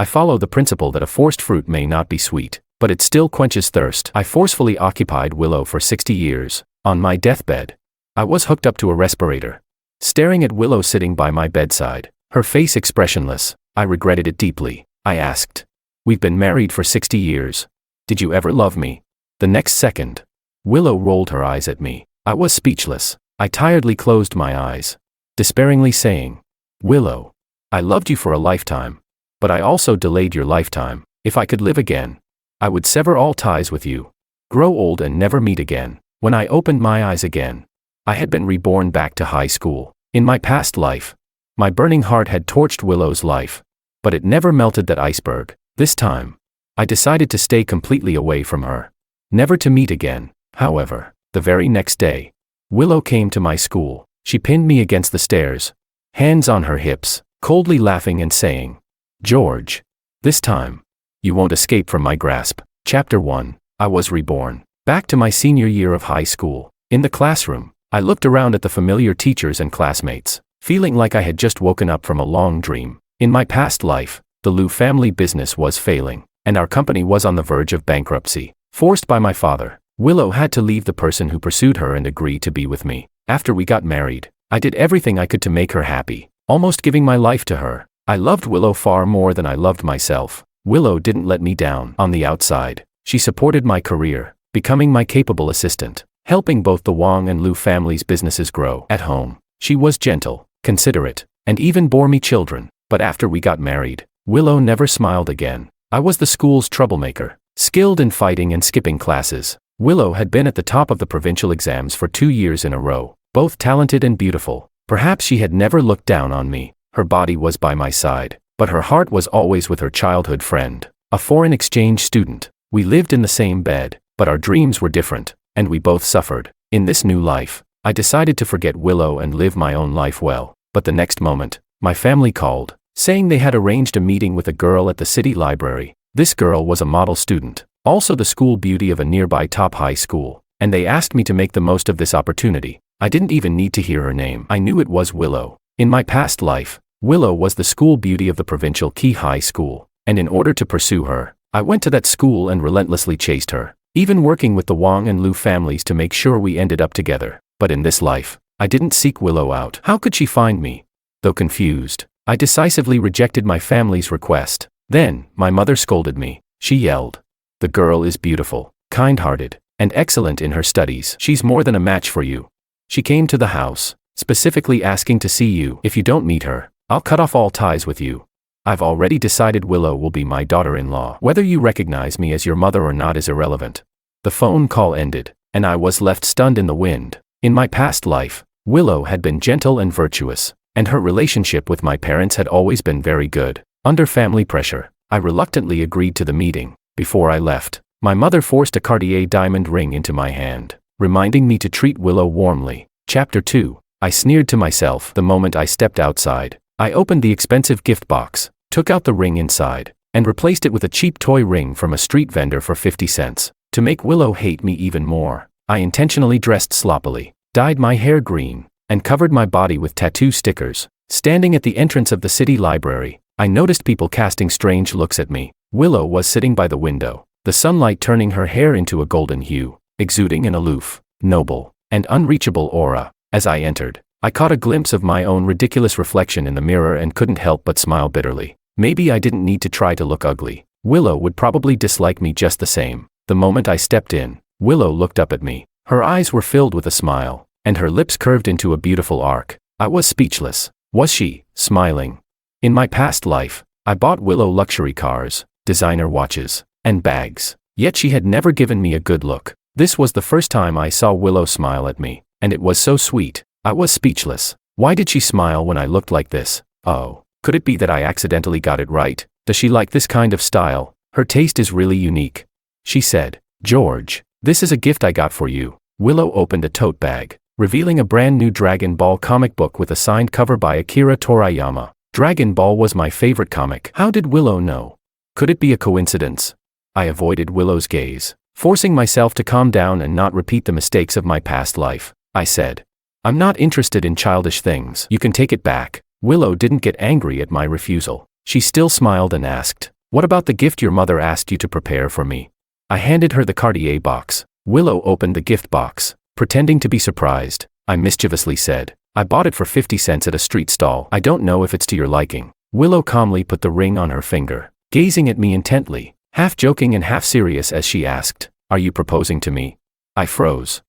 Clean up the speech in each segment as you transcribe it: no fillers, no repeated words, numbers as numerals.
I follow the principle that a forced fruit may not be sweet, but it still quenches thirst. I forcefully occupied Willow for 60 years. On my deathbed, I was hooked up to a respirator, staring at Willow sitting by my bedside, her face expressionless. I regretted it deeply. I asked, "We've been married for 60 years. Did you ever love me?" The next second, Willow rolled her eyes at me. I was speechless. I tiredly closed my eyes, despairingly saying, "Willow, I loved you for a lifetime, but I also delayed your lifetime. If I could live again, I would sever all ties with you, grow old and never meet again." When I opened my eyes again, I had been reborn back to high school. In my past life, my burning heart had torched Willow's life, but it never melted that iceberg. This time, I decided to stay completely away from her, never to meet again. However, the very next day, Willow came to my school. She pinned me against the stairs, hands on her hips, coldly laughing and saying, "George, this time, you won't escape from my grasp." Chapter 1. I was reborn. Back to my senior year of high school. In the classroom, I looked around at the familiar teachers and classmates, feeling like I had just woken up from a long dream. In my past life, the Liu family business was failing, and our company was on the verge of bankruptcy. Forced by my father, Willow had to leave the person who pursued her and agree to be with me. After we got married, I did everything I could to make her happy, almost giving my life to her. I loved Willow far more than I loved myself. Willow didn't let me down. On the outside, she supported my career, becoming my capable assistant, helping both the Wang and Liu families' businesses grow. At home, she was gentle, considerate, and even bore me children. But after we got married, Willow never smiled again. I was the school's troublemaker, skilled in fighting and skipping classes. Willow had been at the top of the provincial exams for 2 years in a row, both talented and beautiful. Perhaps she had never looked down on me. Her body was by my side, but her heart was always with her childhood friend, a foreign exchange student. We lived in the same bed, but our dreams were different, and we both suffered. In this new life, I decided to forget Willow and live my own life well. But the next moment, my family called, saying they had arranged a meeting with a girl at the city library. This girl was a model student, also the school beauty of a nearby top high school, and they asked me to make the most of this opportunity. I didn't even need to hear her name. I knew it was Willow. In my past life, Willow was the school beauty of the provincial Key High School, and in order to pursue her, I went to that school and relentlessly chased her, even working with the Wang and Liu families to make sure we ended up together. But in this life, I didn't seek Willow out. How could she find me? Though confused, I decisively rejected my family's request. Then, my mother scolded me. She yelled, "The girl is beautiful, kind-hearted, and excellent in her studies. She's more than a match for you." She came to the house, specifically asking to see you. "If you don't meet her, I'll cut off all ties with you. I've already decided Willow will be my daughter-in-law. Whether you recognize me as your mother or not is irrelevant." The phone call ended, and I was left stunned in the wind. In my past life, Willow had been gentle and virtuous, and her relationship with my parents had always been very good. Under family pressure, I reluctantly agreed to the meeting. Before I left, my mother forced a Cartier diamond ring into my hand, reminding me to treat Willow warmly. Chapter 2. I sneered to myself the moment I stepped outside. I opened the expensive gift box, took out the ring inside, and replaced it with a cheap toy ring from a street vendor for 50 cents. To make Willow hate me even more, I intentionally dressed sloppily, dyed my hair green, and covered my body with tattoo stickers. Standing at the entrance of the city library, I noticed people casting strange looks at me. Willow was sitting by the window, the sunlight turning her hair into a golden hue, exuding an aloof, noble, and unreachable aura. As I entered, I caught a glimpse of my own ridiculous reflection in the mirror and couldn't help but smile bitterly. Maybe I didn't need to try to look ugly. Willow would probably dislike me just the same. The moment I stepped in, Willow looked up at me. Her eyes were filled with a smile, and her lips curved into a beautiful arc. I was speechless. Was she smiling? In my past life, I bought Willow luxury cars, designer watches, and bags, yet she had never given me a good look. This was the first time I saw Willow smile at me, and it was so sweet. I was speechless. Why did she smile when I looked like this? Oh, could it be that I accidentally got it right? Does she like this kind of style? Her taste is really unique. She said, "George, this is a gift I got for you." Willow opened a tote bag, revealing a brand new Dragon Ball comic book with a signed cover by Akira Toriyama. Dragon Ball was my favorite comic. How did Willow know? Could it be a coincidence? I avoided Willow's gaze, forcing myself to calm down and not repeat the mistakes of my past life. I said, "I'm not interested in childish things. You can take it back." Willow didn't get angry at my refusal. She still smiled and asked, "What about the gift your mother asked you to prepare for me?" I handed her the Cartier box. Willow opened the gift box. Pretending to be surprised, I mischievously said, "I bought it for 50 cents at a street stall. I don't know if it's to your liking." Willow calmly put the ring on her finger, gazing at me intently, half joking and half serious as she asked, "Are you proposing to me?" I froze.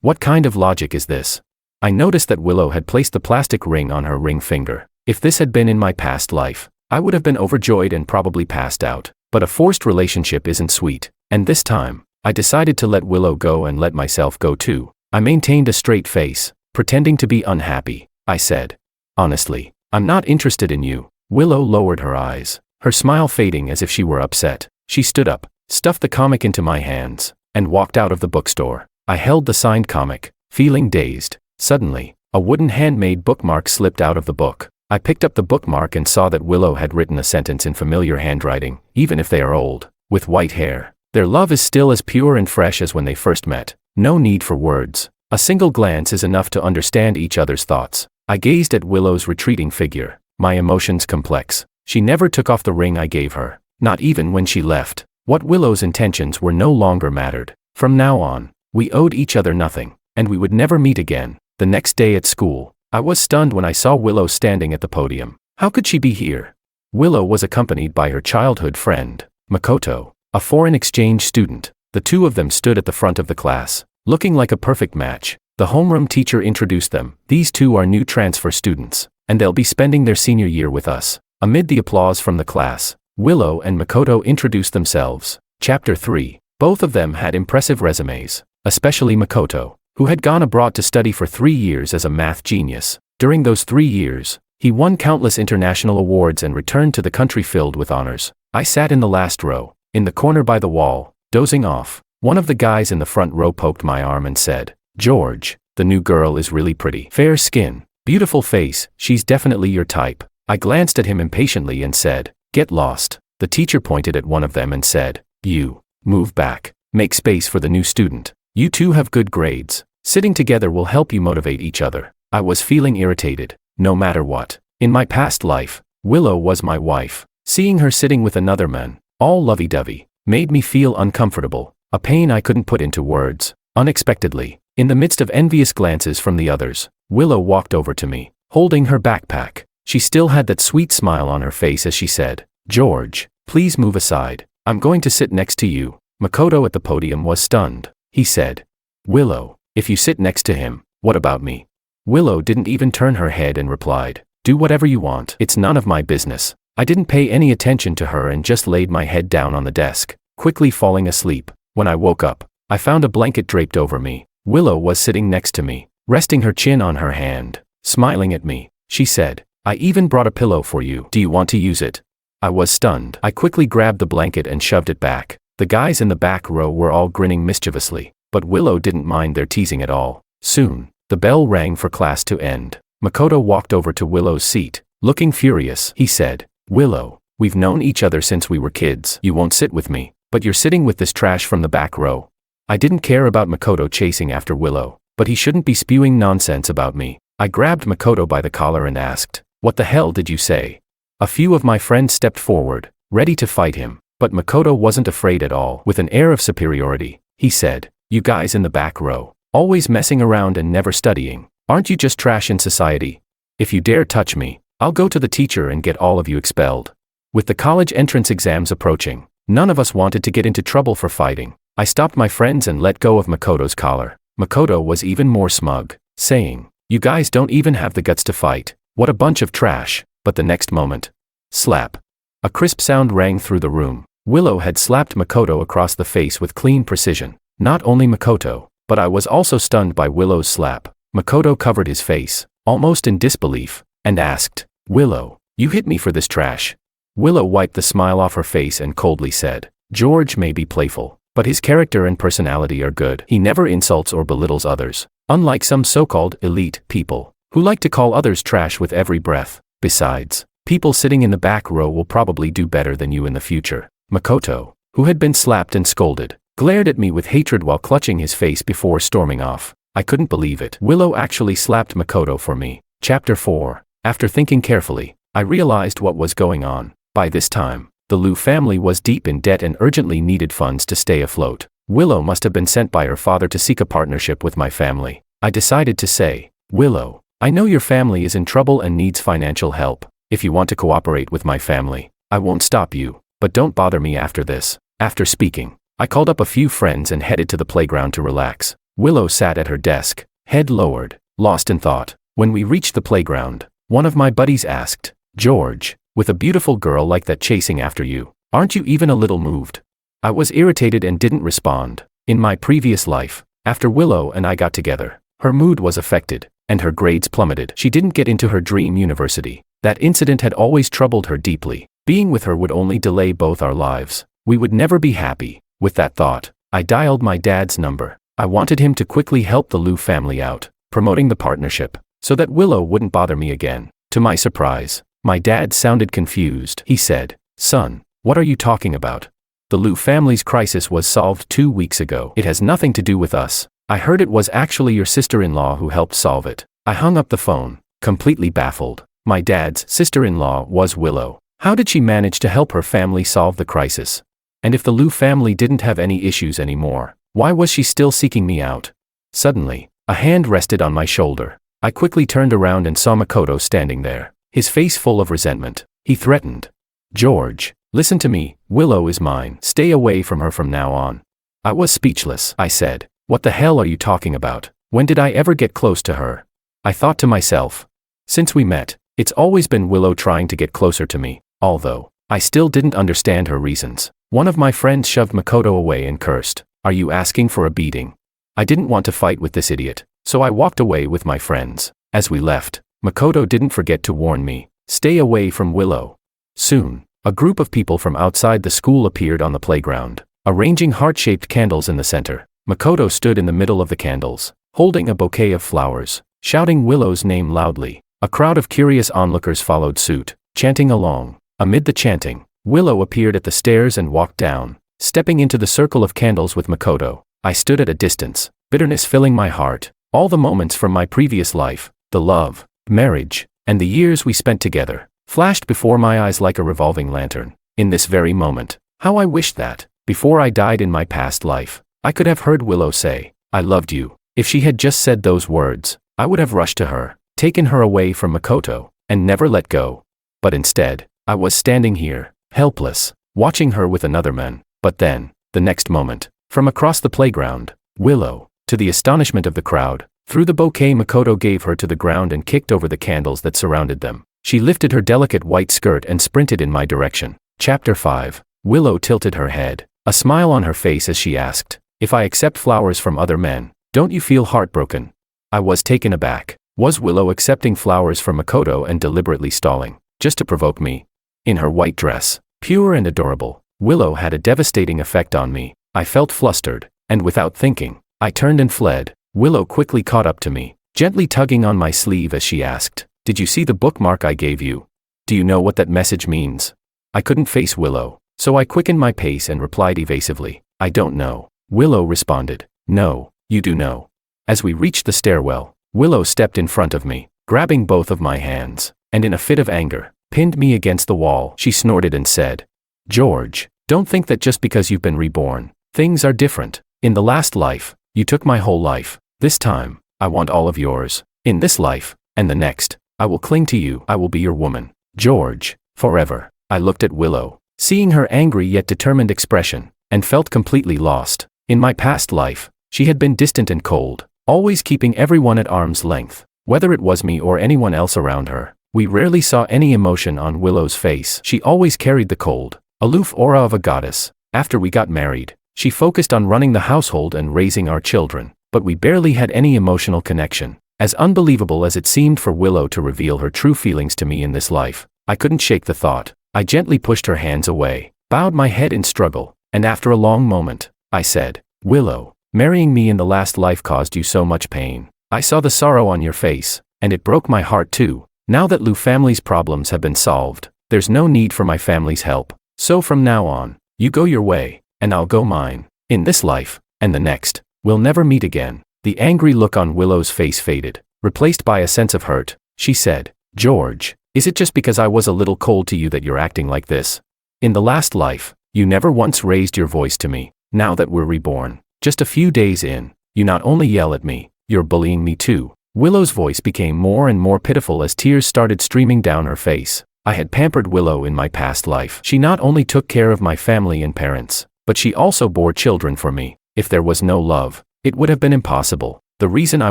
What kind of logic is this? I noticed that Willow had placed the plastic ring on her ring finger. If this had been in my past life, I would have been overjoyed and probably passed out. But a forced relationship isn't sweet, and this time, I decided to let Willow go and let myself go too. I maintained a straight face, pretending to be unhappy. I said, "Honestly, I'm not interested in you." Willow lowered her eyes, her smile fading as if she were upset. She stood up, stuffed the comic into my hands, and walked out of the bookstore. I held the signed comic, feeling dazed. Suddenly, a wooden handmade bookmark slipped out of the book. I picked up the bookmark and saw that Willow had written a sentence in familiar handwriting, "Even if they are old, with white hair, their love is still as pure and fresh as when they first met. No need for words. A single glance is enough to understand each other's thoughts." I gazed at Willow's retreating figure, my emotions complex. She never took off the ring I gave her, not even when she left. What Willow's intentions were no longer mattered. From now on, we owed each other nothing, and we would never meet again. The next day at school, I was stunned when I saw Willow standing at the podium. How could she be here? Willow was accompanied by her childhood friend, Makoto, a foreign exchange student. The two of them stood at the front of the class, looking like a perfect match. The homeroom teacher introduced them. "These two are new transfer students, and they'll be spending their senior year with us." Amid the applause from the class, Willow and Makoto introduced themselves. Chapter 3. Both of them had impressive resumes, especially Makoto, who had gone abroad to study for 3 years as a math genius. During those 3 years, he won countless international awards and returned to the country filled with honors. I sat in the last row, in the corner by the wall, dozing off. One of the guys in the front row poked my arm and said, "George, the new girl is really pretty. Fair skin, beautiful face, she's definitely your type." I glanced at him impatiently and said, "Get lost." The teacher pointed at one of them and said, "You, move back. Make space for the new student. You two have good grades. Sitting together will help you motivate each other." I was feeling irritated, no matter what. In my past life, Willow was my wife. Seeing her sitting with another man, all lovey-dovey, made me feel uncomfortable, a pain I couldn't put into words. Unexpectedly, in the midst of envious glances from the others, Willow walked over to me, holding her backpack. She still had that sweet smile on her face as she said, "George, please move aside. I'm going to sit next to you." Makoto at the podium was stunned. He said, "Willow, if you sit next to him, what about me?" Willow didn't even turn her head and replied, "Do whatever you want. It's none of my business." I didn't pay any attention to her and just laid my head down on the desk, quickly falling asleep. When I woke up, I found a blanket draped over me. Willow was sitting next to me, resting her chin on her hand, smiling at me. She said, "I even brought a pillow for you. Do you want to use it?" I was stunned. I quickly grabbed the blanket and shoved it back. The guys in the back row were all grinning mischievously, but Willow didn't mind their teasing at all. Soon, the bell rang for class to end. Makoto walked over to Willow's seat, looking furious. He said, "Willow, we've known each other since we were kids. You won't sit with me, but you're sitting with this trash from the back row." I didn't care about Makoto chasing after Willow, but he shouldn't be spewing nonsense about me. I grabbed Makoto by the collar and asked, "What the hell did you say?" A few of my friends stepped forward, ready to fight him, but Makoto wasn't afraid at all. With an air of superiority, he said, "You guys in the back row, always messing around and never studying, aren't you just trash in society? If you dare touch me, I'll go to the teacher and get all of you expelled." With the college entrance exams approaching, none of us wanted to get into trouble for fighting. I stopped my friends and let go of Makoto's collar. Makoto was even more smug, saying, "You guys don't even have the guts to fight. What a bunch of trash." But the next moment, slap. A crisp sound rang through the room. Willow had slapped Makoto across the face with clean precision. Not only Makoto, but I was also stunned by Willow's slap. Makoto covered his face, almost in disbelief, and asked, "Willow, you hit me for this trash?" Willow wiped the smile off her face and coldly said, "George may be playful, but his character and personality are good. He never insults or belittles others, unlike some so-called elite people, who like to call others trash with every breath. Besides, people sitting in the back row will probably do better than you in the future." Makoto, who had been slapped and scolded, glared at me with hatred while clutching his face before storming off. I couldn't believe it. Willow actually slapped Makoto for me. Chapter 4. After thinking carefully, I realized what was going on. By this time, the Liu family was deep in debt and urgently needed funds to stay afloat. Willow must have been sent by her father to seek a partnership with my family. I decided to say, "Willow, I know your family is in trouble and needs financial help. If you want to cooperate with my family, I won't stop you, but don't bother me after this." After speaking, I called up a few friends and headed to the playground to relax. Willow sat at her desk, head lowered, lost in thought. When we reached the playground, one of my buddies asked, "George, with a beautiful girl like that chasing after you, aren't you even a little moved?" I was irritated and didn't respond. In my previous life, after Willow and I got together, her mood was affected, and her grades plummeted. She didn't get into her dream university. That incident had always troubled her deeply. Being with her would only delay both our lives. We would never be happy. With that thought, I dialed my dad's number. I wanted him to quickly help the Liu family out, promoting the partnership, so that Willow wouldn't bother me again. To my surprise, my dad sounded confused. He said, "Son, what are you talking about? The Liu family's crisis was solved 2 weeks ago. It has nothing to do with us. I heard it was actually your sister-in-law who helped solve it." I hung up the phone, completely baffled. My dad's sister-in-law was Willow. How did she manage to help her family solve the crisis? And if the Liu family didn't have any issues anymore, why was she still seeking me out? Suddenly, a hand rested on my shoulder. I quickly turned around and saw Makoto standing there, his face full of resentment. He threatened, "George, listen to me, Willow is mine. Stay away from her from now on." I was speechless. I said, "What the hell are you talking about? When did I ever get close to her?" I thought to myself, since we met, it's always been Willow trying to get closer to me, although I still didn't understand her reasons. One of my friends shoved Makoto away and cursed, "Are you asking for a beating?" I didn't want to fight with this idiot, so I walked away with my friends. As we left, Makoto didn't forget to warn me, "Stay away from Willow." Soon, a group of people from outside the school appeared on the playground, arranging heart-shaped candles in the center. Makoto stood in the middle of the candles, holding a bouquet of flowers, shouting Willow's name loudly. A crowd of curious onlookers followed suit, chanting along. Amid the chanting, Willow appeared at the stairs and walked down, stepping into the circle of candles with Makoto. I stood at a distance, bitterness filling my heart. All the moments from my previous life, the love, marriage, and the years we spent together, flashed before my eyes like a revolving lantern. In this very moment, how I wished that, before I died in my past life, I could have heard Willow say, "I loved you." If she had just said those words, I would have rushed to her, taken her away from Makoto, and never let go. But instead, I was standing here, helpless, watching her with another man. But then, the next moment, from across the playground, Willow, to the astonishment of the crowd, threw the bouquet Makoto gave her to the ground and kicked over the candles that surrounded them. She lifted her delicate white skirt and sprinted in my direction. Chapter 5. Willow tilted her head, a smile on her face as she asked, "If I accept flowers from other men, don't you feel heartbroken?" I was taken aback. Was Willow accepting flowers from Makoto and deliberately stalling, just to provoke me? In her white dress, pure and adorable, Willow had a devastating effect on me. I felt flustered, and without thinking, I turned and fled. Willow quickly caught up to me, gently tugging on my sleeve as she asked, "Did you see the bookmark I gave you? Do you know what that message means?" I couldn't face Willow, so I quickened my pace and replied evasively, "I don't know." Willow responded, "No, you do know." As we reached the stairwell, Willow stepped in front of me, grabbing both of my hands, and in a fit of anger, pinned me against the wall. She snorted and said, "George, don't think that just because you've been reborn, things are different. In the last life, you took my whole life. This time, I want all of yours. In this life, and the next, I will cling to you. I will be your woman. George, forever." I looked at Willow, seeing her angry yet determined expression, and felt completely lost. In my past life, she had been distant and cold, always keeping everyone at arm's length. Whether it was me or anyone else around her, we rarely saw any emotion on Willow's face. She always carried the cold, aloof aura of a goddess. After we got married, she focused on running the household and raising our children, but we barely had any emotional connection. As unbelievable as it seemed for Willow to reveal her true feelings to me in this life, I couldn't shake the thought. I gently pushed her hands away, bowed my head in struggle, and after a long moment, I said, "Willow, marrying me in the last life caused you so much pain. I saw the sorrow on your face, and it broke my heart too. Now that Liu family's problems have been solved, there's no need for my family's help. So from now on, you go your way, and I'll go mine. In this life, and the next, we'll never meet again." The angry look on Willow's face faded, replaced by a sense of hurt. She said, "George, Is it just because I was a little cold to you that you're acting like this? In the last life, you never once raised your voice to me. Now that we're reborn, just a few days in, you not only yell at me, you're bullying me too." Willow's voice became more and more pitiful as tears started streaming down her face. I had pampered Willow in my past life. She not only took care of my family and parents, but she also bore children for me. If there was no love, it would have been impossible. The reason I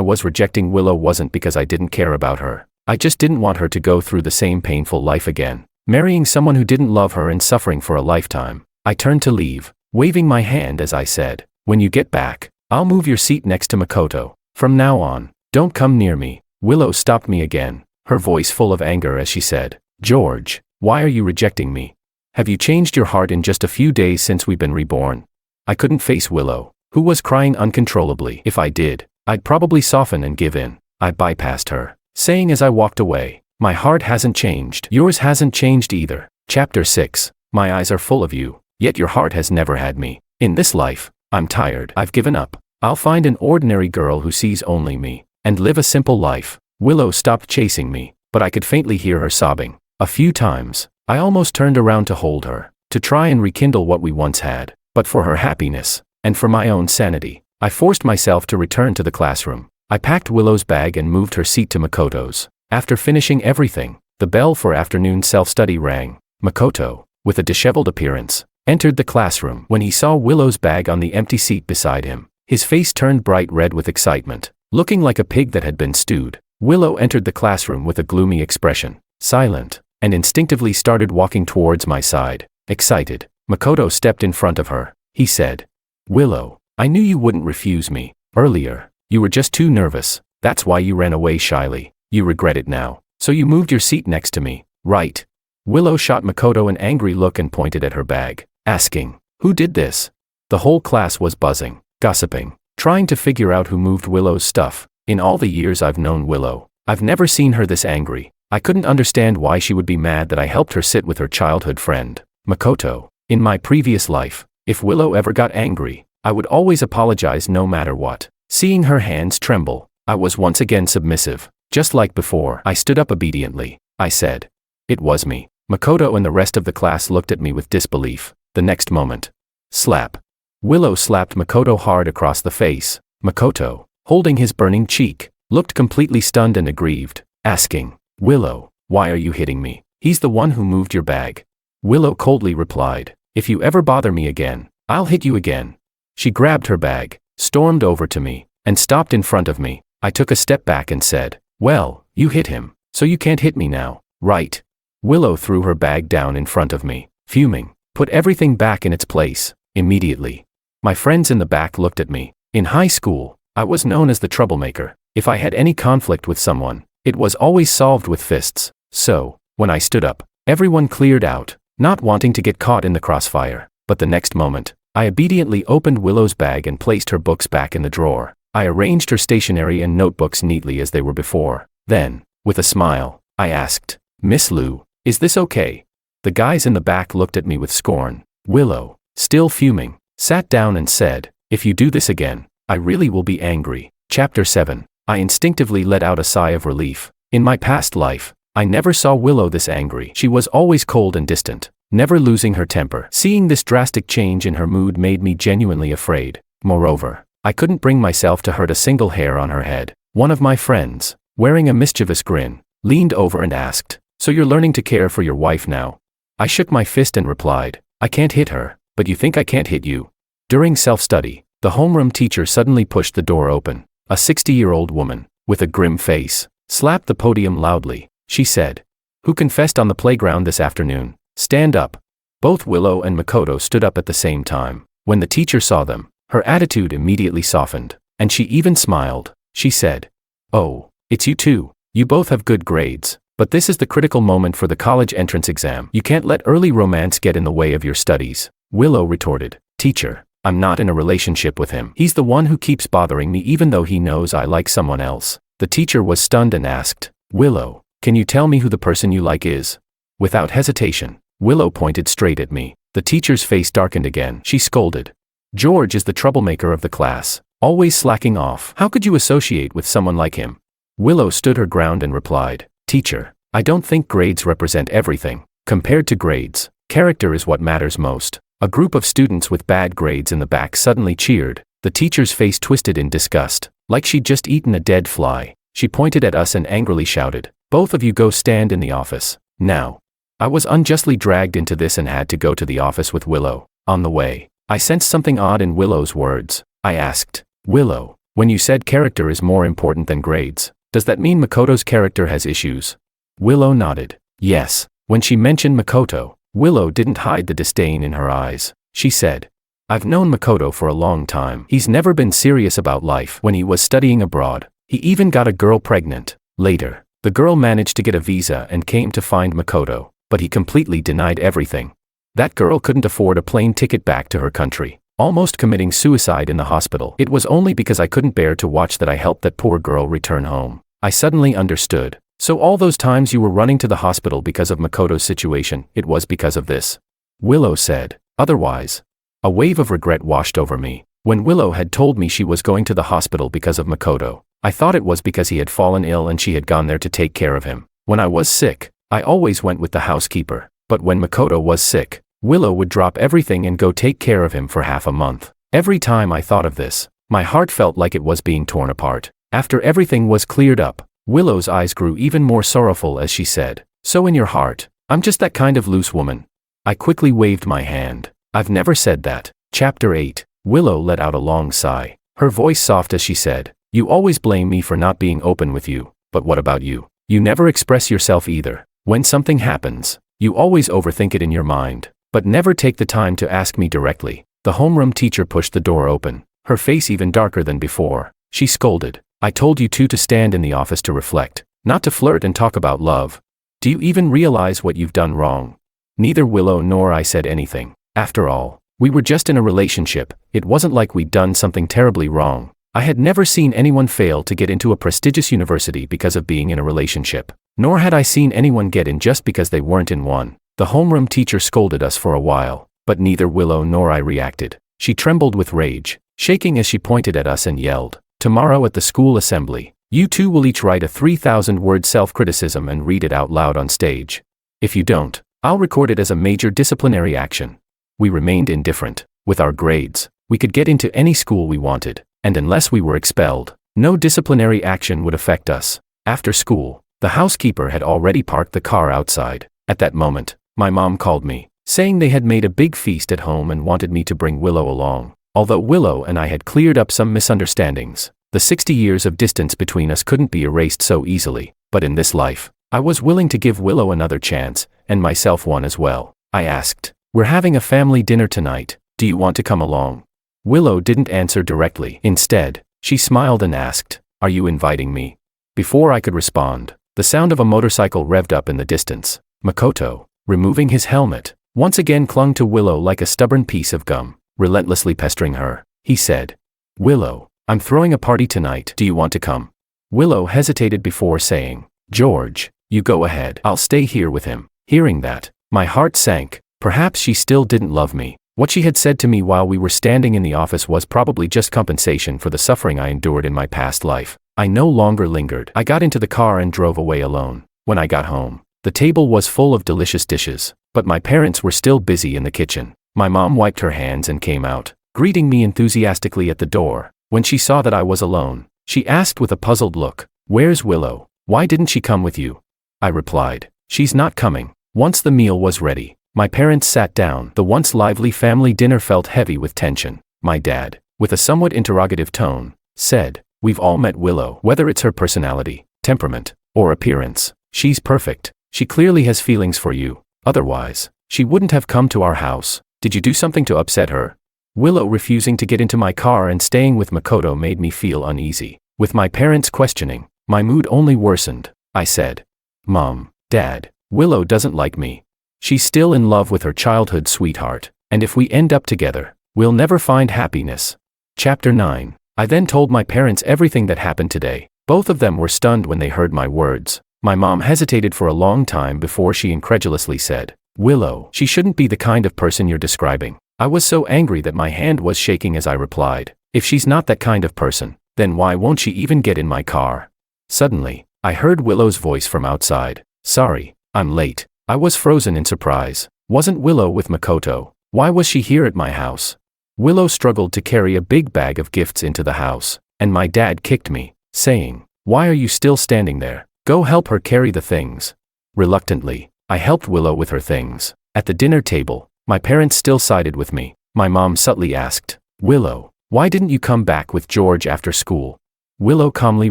was rejecting Willow wasn't because I didn't care about her. I just didn't want her to go through the same painful life again, marrying someone who didn't love her and suffering for a lifetime. I turned to leave, waving my hand as I said, "When you get back, I'll move your seat next to Makoto. From now on, don't come near me." Willow stopped me again, her voice full of anger as she said, "George, why are you rejecting me? Have you changed your heart in just a few days since we've been reborn?" I couldn't face Willow, who was crying uncontrollably. If I did, I'd probably soften and give in. I bypassed her, saying as I walked away, "My heart hasn't changed. Yours hasn't changed either." Chapter 6. My eyes are full of you, yet your heart has never had me. In this life, I'm tired. I've given up. I'll find an ordinary girl who sees only me, and live a simple life. Willow stopped chasing me, but I could faintly hear her sobbing. A few times, I almost turned around to hold her, to try and rekindle what we once had. But for her happiness, and for my own sanity, I forced myself to return to the classroom. I packed Willow's bag and moved her seat to Makoto's. After finishing everything, the bell for afternoon self-study rang. Makoto, with a disheveled appearance, entered the classroom. When he saw Willow's bag on the empty seat beside him, his face turned bright red with excitement. Looking like a pig that had been stewed, Willow entered the classroom with a gloomy expression, silent, and instinctively started walking towards my side. Excited, Makoto stepped in front of her. He said, "Willow, I knew you wouldn't refuse me. Earlier, you were just too nervous. That's why you ran away shyly. You regret it now, so you moved your seat next to me, right?" Willow shot Makoto an angry look and pointed at her bag, asking, "Who did this?" The whole class was buzzing, gossiping, trying to figure out who moved Willow's stuff. In all the years I've known Willow, I've never seen her this angry. I couldn't understand why she would be mad that I helped her sit with her childhood friend, Makoto. In my previous life, if Willow ever got angry, I would always apologize no matter what. Seeing her hands tremble, I was once again submissive. Just like before, I stood up obediently. I said, "It was me." Makoto and the rest of the class looked at me with disbelief. The next moment, slap. Willow slapped Makoto hard across the face. Makoto, holding his burning cheek, looked completely stunned and aggrieved, asking, "Willow, why are you hitting me? He's the one who moved your bag." Willow coldly replied, "If you ever bother me again, I'll hit you again." She grabbed her bag, stormed over to me, and stopped in front of me. I took a step back and said, "Well, you hit him, so you can't hit me now, right?" Willow threw her bag down in front of me, fuming, put everything back in its place, immediately. My friends in the back looked at me. In high school, I was known as the troublemaker. If I had any conflict with someone, it was always solved with fists. So, when I stood up, everyone cleared out, not wanting to get caught in the crossfire. But the next moment, I obediently opened Willow's bag and placed her books back in the drawer. I arranged her stationery and notebooks neatly as they were before. Then, with a smile, I asked, "Miss Liu, is this okay?" The guys in the back looked at me with scorn. Willow, still fuming, sat down and said, "If you do this again, I really will be angry." Chapter 7. I instinctively let out a sigh of relief. In my past life, I never saw Willow this angry. She was always cold and distant, never losing her temper. Seeing this drastic change in her mood made me genuinely afraid. Moreover, I couldn't bring myself to hurt a single hair on her head. One of my friends, wearing a mischievous grin, leaned over and asked, "So you're learning to care for your wife now?" I shook my fist and replied, "I can't hit her, but you think I can't hit you?" During self-study, the homeroom teacher suddenly pushed the door open. A 60-year-old woman, with a grim face, slapped the podium loudly. She said, "Who confessed on the playground this afternoon? Stand up." Both Willow and Makoto stood up at the same time. When the teacher saw them, her attitude immediately softened, and she even smiled. She said, "Oh, it's you two. You both have good grades, but this is the critical moment for the college entrance exam. You can't let early romance get in the way of your studies." Willow retorted, "Teacher, I'm not in a relationship with him. He's the one who keeps bothering me even though he knows I like someone else." The teacher was stunned and asked, "Willow, can you tell me who the person you like is?" Without hesitation, Willow pointed straight at me. The teacher's face darkened again. She scolded, "George is the troublemaker of the class, always slacking off. How could you associate with someone like him?" Willow stood her ground and replied, "Teacher, I don't think grades represent everything. Compared to grades, character is what matters most. A group of students with bad grades in the back suddenly cheered. The teacher's face twisted in disgust, like she'd just eaten a dead fly. She pointed at us and angrily shouted, "Both of you go stand in the office, now." I was unjustly dragged into this and had to go to the office with Willow. On the way, I sensed something odd in Willow's words. I asked, "Willow, when you said character is more important than grades, does that mean Makoto's character has issues?" Willow nodded. Yes. When she mentioned Makoto, Willow didn't hide the disdain in her eyes. She said, "I've known Makoto for a long time. He's never been serious about life. When he was studying abroad, he even got a girl pregnant. Later, the girl managed to get a visa and came to find Makoto, but he completely denied everything. That girl couldn't afford a plane ticket back to her country, almost committing suicide in the hospital. It was only because I couldn't bear to watch that I helped that poor girl return home." I suddenly understood. So all those times you were running to the hospital because of Makoto's situation, it was because of this? Willow said. Otherwise. A wave of regret washed over me. When Willow had told me she was going to the hospital because of Makoto, I thought it was because he had fallen ill and she had gone there to take care of him. When I was sick, I always went with the housekeeper. But when Makoto was sick, Willow would drop everything and go take care of him for half a month. Every time I thought of this, my heart felt like it was being torn apart. After everything was cleared up, Willow's eyes grew even more sorrowful as she said, "So in your heart, I'm just that kind of loose woman." I quickly waved my hand. "I've never said that." Chapter 8. Willow let out a long sigh. Her voice soft as she said, "You always blame me for not being open with you, but what about you? You never express yourself either. When something happens, you always overthink it in your mind, but never take the time to ask me directly." The homeroom teacher pushed the door open, her face even darker than before. She scolded, "I told you two to stand in the office to reflect, not to flirt and talk about love. Do you even realize what you've done wrong?" Neither Willow nor I said anything. After all, we were just in a relationship. It wasn't like we'd done something terribly wrong. I had never seen anyone fail to get into a prestigious university because of being in a relationship. Nor had I seen anyone get in just because they weren't in one. The homeroom teacher scolded us for a while, but neither Willow nor I reacted. She trembled with rage, shaking as she pointed at us and yelled, "Tomorrow at the school assembly, you two will each write a 3,000-word self-criticism and read it out loud on stage. If you don't, I'll record it as a major disciplinary action." We remained indifferent. With our grades, we could get into any school we wanted, and unless we were expelled, no disciplinary action would affect us. After school, the housekeeper had already parked the car outside. At that moment, my mom called me, saying they had made a big feast at home and wanted me to bring Willow along. Although Willow and I had cleared up some misunderstandings, the 60 years of distance between us couldn't be erased so easily. But in this life, I was willing to give Willow another chance, and myself one as well. I asked, "We're having a family dinner tonight. Do you want to come along?" Willow didn't answer directly. Instead, she smiled and asked, "Are you inviting me?" Before I could respond, the sound of a motorcycle revved up in the distance. Makoto, removing his helmet, once again clung to Willow like a stubborn piece of gum, relentlessly pestering her. He said, "Willow, I'm throwing a party tonight. Do you want to come?" Willow hesitated before saying, "George, you go ahead. I'll stay here with him." Hearing that, my heart sank. Perhaps she still didn't love me. What she had said to me while we were standing in the office was probably just compensation for the suffering I endured in my past life. I no longer lingered. I got into the car and drove away alone. When I got home, the table was full of delicious dishes, but my parents were still busy in the kitchen. My mom wiped her hands and came out, greeting me enthusiastically at the door. When she saw that I was alone, she asked with a puzzled look, "Where's Willow? Why didn't she come with you?" I replied, "She's not coming." Once the meal was ready, my parents sat down. The once lively family dinner felt heavy with tension. My dad, with a somewhat interrogative tone, said, "We've all met Willow. Whether it's her personality, temperament, or appearance, she's perfect. She clearly has feelings for you. Otherwise, she wouldn't have come to our house. Did you do something to upset her?" Willow refusing to get into my car and staying with Makoto made me feel uneasy. With my parents questioning, my mood only worsened. I said, "Mom, Dad, Willow doesn't like me. She's still in love with her childhood sweetheart, and if we end up together, we'll never find happiness." Chapter 9. I then told my parents everything that happened today. Both of them were stunned when they heard my words. My mom hesitated for a long time before she incredulously said, "Willow, she shouldn't be the kind of person you're describing." I was so angry that my hand was shaking as I replied, "If she's not that kind of person, then why won't she even get in my car?" Suddenly, I heard Willow's voice from outside. Sorry, I'm late. I was frozen in surprise. Wasn't Willow with Makoto? Why was she here at my house? Willow struggled to carry a big bag of gifts into the house, and my dad kicked me, saying, "Why are you still standing there? Go help her carry the things." Reluctantly, I helped Willow with her things. At the dinner table, my parents still sided with me. My mom subtly asked, "Willow, why didn't you come back with George after school?" Willow calmly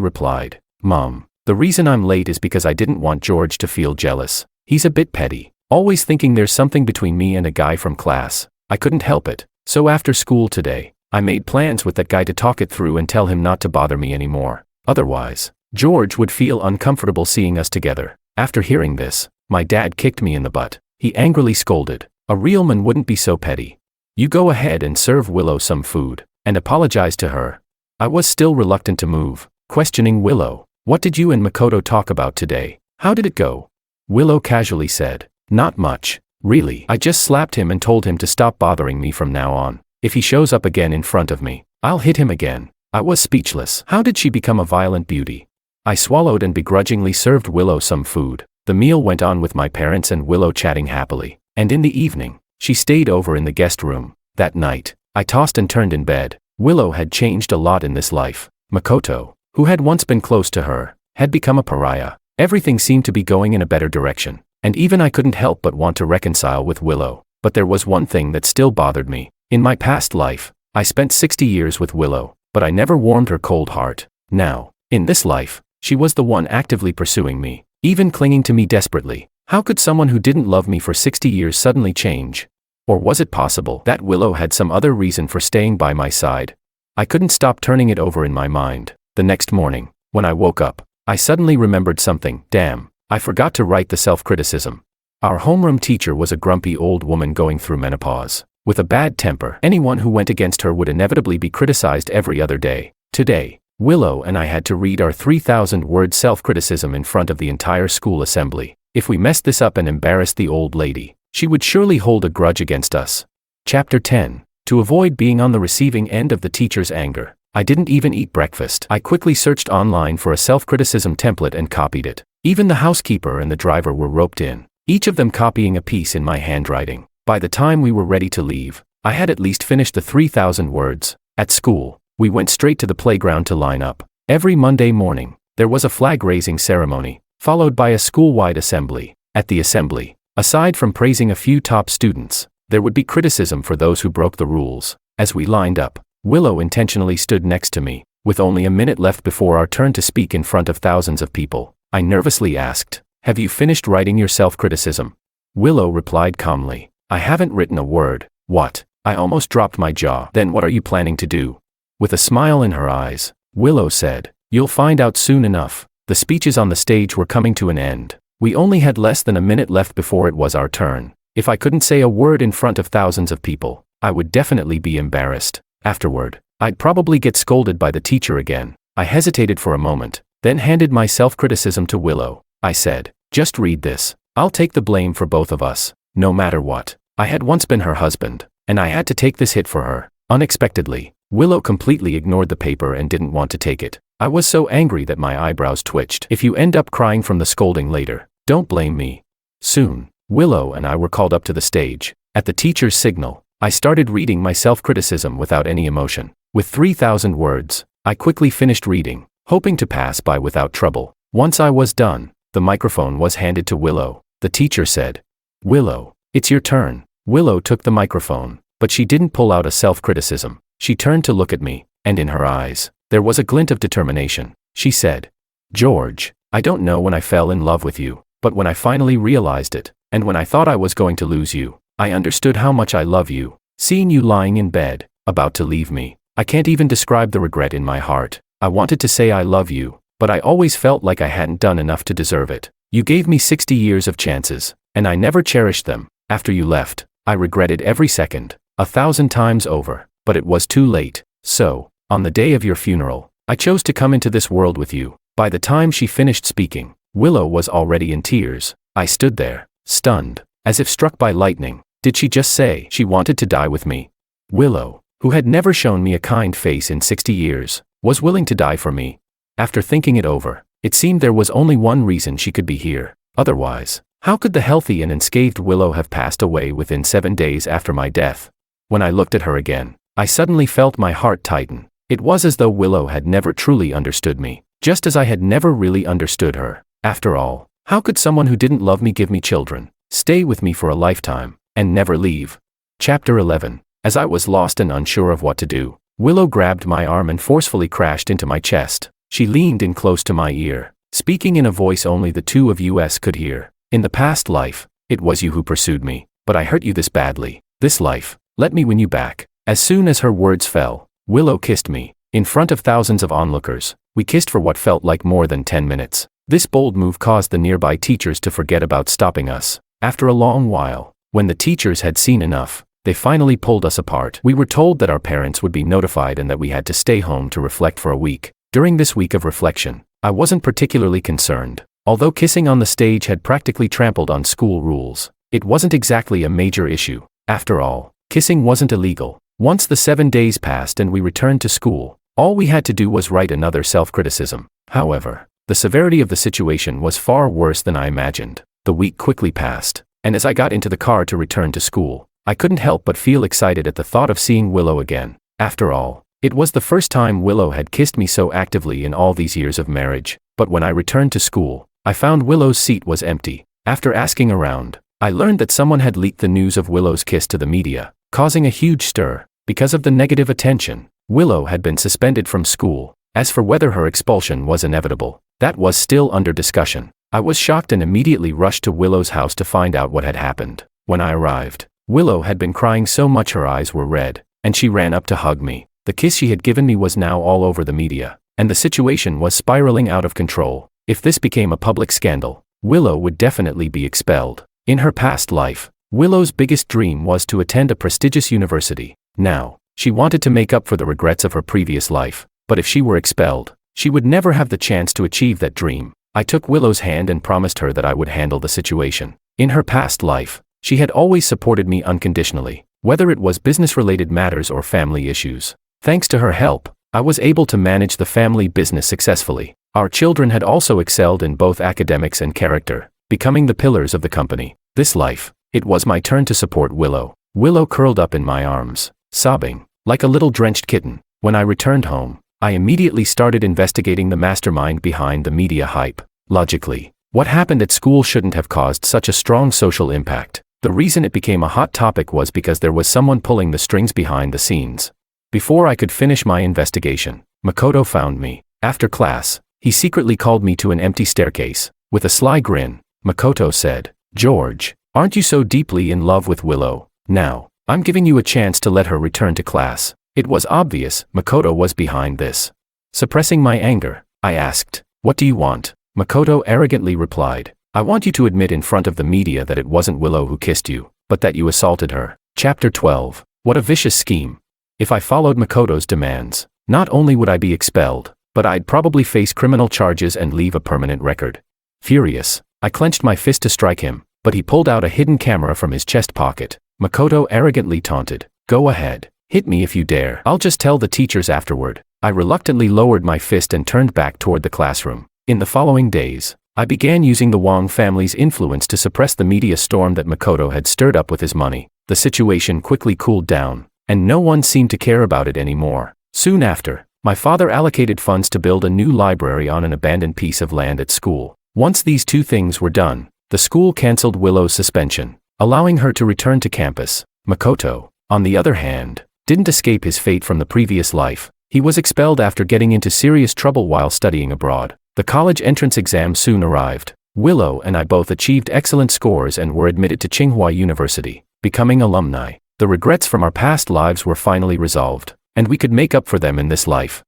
replied, "Mom, the reason I'm late is because I didn't want George to feel jealous. He's a bit petty, always thinking there's something between me and a guy from class. I couldn't help it. So after school today, I made plans with that guy to talk it through and tell him not to bother me anymore. Otherwise, George would feel uncomfortable seeing us together." After hearing this, my dad kicked me in the butt. He angrily scolded, "A real man wouldn't be so petty. You go ahead and serve Willow some food, and apologize to her." I was still reluctant to move, questioning Willow. "What did you and Makoto talk about today? How did it go?" Willow casually said, "Not much, really. I just slapped him and told him to stop bothering me from now on. If he shows up again in front of me, I'll hit him again." I was speechless. How did she become a violent beauty? I swallowed and begrudgingly served Willow some food. The meal went on with my parents and Willow chatting happily, and in the evening, she stayed over in the guest room. That night, I tossed and turned in bed. Willow had changed a lot in this life. Makoto, who had once been close to her, had become a pariah. Everything seemed to be going in a better direction, and even I couldn't help but want to reconcile with Willow. But there was one thing that still bothered me. In my past life, I spent 60 years with Willow, but I never warmed her cold heart. Now, in this life, she was the one actively pursuing me, even clinging to me desperately. How could someone who didn't love me for 60 years suddenly change? Or was it possible that Willow had some other reason for staying by my side? I couldn't stop turning it over in my mind. The next morning, when I woke up, I suddenly remembered something. Damn, I forgot to write the self-criticism. Our homeroom teacher was a grumpy old woman going through menopause. With a bad temper, anyone who went against her would inevitably be criticized every other day. Today, Willow and I had to read our 3,000-word self-criticism in front of the entire school assembly. If we messed this up and embarrassed the old lady, she would surely hold a grudge against us. Chapter 10. To avoid being on the receiving end of the teacher's anger, I didn't even eat breakfast. I quickly searched online for a self-criticism template and copied it. Even the housekeeper and the driver were roped in, each of them copying a piece in my handwriting. By the time we were ready to leave, I had at least finished the 3,000 words. At school, we went straight to the playground to line up. Every Monday morning, there was a flag-raising ceremony, followed by a school-wide assembly. At the assembly, aside from praising a few top students, there would be criticism for those who broke the rules. As we lined up, Willow intentionally stood next to me. With only a minute left before our turn to speak in front of thousands of people, I nervously asked, "Have you finished writing your self-criticism?" Willow replied calmly, "I haven't written a word." "What?" I almost dropped my jaw. "Then what are you planning to do?" With a smile in her eyes, Willow said, "You'll find out soon enough." The speeches on the stage were coming to an end. We only had less than a minute left before it was our turn. If I couldn't say a word in front of thousands of people, I would definitely be embarrassed. Afterward, I'd probably get scolded by the teacher again. I hesitated for a moment, then handed my self-criticism to Willow. I said, "Just read this. I'll take the blame for both of us, no matter what." I had once been her husband, and I had to take this hit for her. Unexpectedly, Willow completely ignored the paper and didn't want to take it. I was so angry that my eyebrows twitched. "If you end up crying from the scolding later, don't blame me." Soon, Willow and I were called up to the stage. At the teacher's signal, I started reading my self-criticism without any emotion. With 3,000 words, I quickly finished reading, hoping to pass by without trouble. Once I was done, the microphone was handed to Willow. The teacher said, "Willow, it's your turn." Willow took the microphone, but she didn't pull out a self-criticism. She turned to look at me, and in her eyes, there was a glint of determination. She said, "George, I don't know when I fell in love with you, but when I finally realized it, and when I thought I was going to lose you, I understood how much I love you. Seeing you lying in bed, about to leave me, I can't even describe the regret in my heart. I wanted to say I love you, but I always felt like I hadn't done enough to deserve it. You gave me 60 years of chances, and I never cherished them. After you left, I regretted every second, 1,000 times over, but it was too late. So, on the day of your funeral, I chose to come into this world with you." By the time she finished speaking, Willow was already in tears. I stood there, stunned, as if struck by lightning. Did she just say she wanted to die with me? Willow, who had never shown me a kind face in 60 years, was willing to die for me. After thinking it over, it seemed there was only one reason she could be here. Otherwise, how could the healthy and unscathed Willow have passed away within 7 days after my death? When I looked at her again, I suddenly felt my heart tighten. It was as though Willow had never truly understood me, just as I had never really understood her. After all, how could someone who didn't love me give me children, stay with me for a lifetime, and never leave? Chapter 11. As I was lost and unsure of what to do, Willow grabbed my arm and forcefully crashed into my chest. She leaned in close to my ear, speaking in a voice only the two of us could hear. In the past life, it was you who pursued me, but I hurt you this badly. This life, let me win you back. As soon as her words fell, Willow kissed me. In front of thousands of onlookers, we kissed for what felt like more than 10 minutes. This bold move caused the nearby teachers to forget about stopping us. After a long while, when the teachers had seen enough, they finally pulled us apart. We were told that our parents would be notified and that we had to stay home to reflect for a week. During this week of reflection, I wasn't particularly concerned. Although kissing on the stage had practically trampled on school rules, it wasn't exactly a major issue. After all, kissing wasn't illegal. Once the 7 days passed and we returned to school, all we had to do was write another self-criticism. However, the severity of the situation was far worse than I imagined. The week quickly passed, and as I got into the car to return to school, I couldn't help but feel excited at the thought of seeing Willow again. After all, it was the first time Willow had kissed me so actively in all these years of marriage. But when I returned to school, I found Willow's seat was empty. After asking around, I learned that someone had leaked the news of Willow's kiss to the media, causing a huge stir. Because of the negative attention, Willow had been suspended from school. As for whether her expulsion was inevitable, that was still under discussion. I was shocked and immediately rushed to Willow's house to find out what had happened. When I arrived, Willow had been crying so much her eyes were red, and she ran up to hug me. The kiss she had given me was now all over the media, and the situation was spiraling out of control. If this became a public scandal, Willow would definitely be expelled. In her past life, Willow's biggest dream was to attend a prestigious university. Now, she wanted to make up for the regrets of her previous life, but if she were expelled, she would never have the chance to achieve that dream. I took Willow's hand and promised her that I would handle the situation. In her past life, she had always supported me unconditionally, whether it was business-related matters or family issues. Thanks to her help, I was able to manage the family business successfully. Our children had also excelled in both academics and character, becoming the pillars of the company. This life, it was my turn to support Willow. Willow curled up in my arms, sobbing, like a little drenched kitten. When I returned home, I immediately started investigating the mastermind behind the media hype. Logically, what happened at school shouldn't have caused such a strong social impact. The reason it became a hot topic was because there was someone pulling the strings behind the scenes. Before I could finish my investigation, Makoto found me. After class, he secretly called me to an empty staircase. With a sly grin, Makoto said, "George, aren't you so deeply in love with Willow? Now, I'm giving you a chance to let her return to class." It was obvious Makoto was behind this. Suppressing my anger, I asked, "What do you want?" Makoto arrogantly replied, "I want you to admit in front of the media that it wasn't Willow who kissed you, but that you assaulted her." Chapter 12. What a vicious scheme. If I followed Makoto's demands, not only would I be expelled, but I'd probably face criminal charges and leave a permanent record. Furious, I clenched my fist to strike him, but he pulled out a hidden camera from his chest pocket. Makoto arrogantly taunted, "Go ahead, hit me if you dare. I'll just tell the teachers afterward." I reluctantly lowered my fist and turned back toward the classroom. In the following days, I began using the Wong family's influence to suppress the media storm that Makoto had stirred up with his money. The situation quickly cooled down, and no one seemed to care about it anymore. Soon after, my father allocated funds to build a new library on an abandoned piece of land at school. Once these two things were done, the school canceled Willow's suspension, allowing her to return to campus. Makoto, on the other hand, didn't escape his fate from the previous life. He was expelled after getting into serious trouble while studying abroad. The college entrance exam soon arrived. Willow and I both achieved excellent scores and were admitted to Tsinghua University, becoming alumni. The regrets from our past lives were finally resolved, and we could make up for them in this life.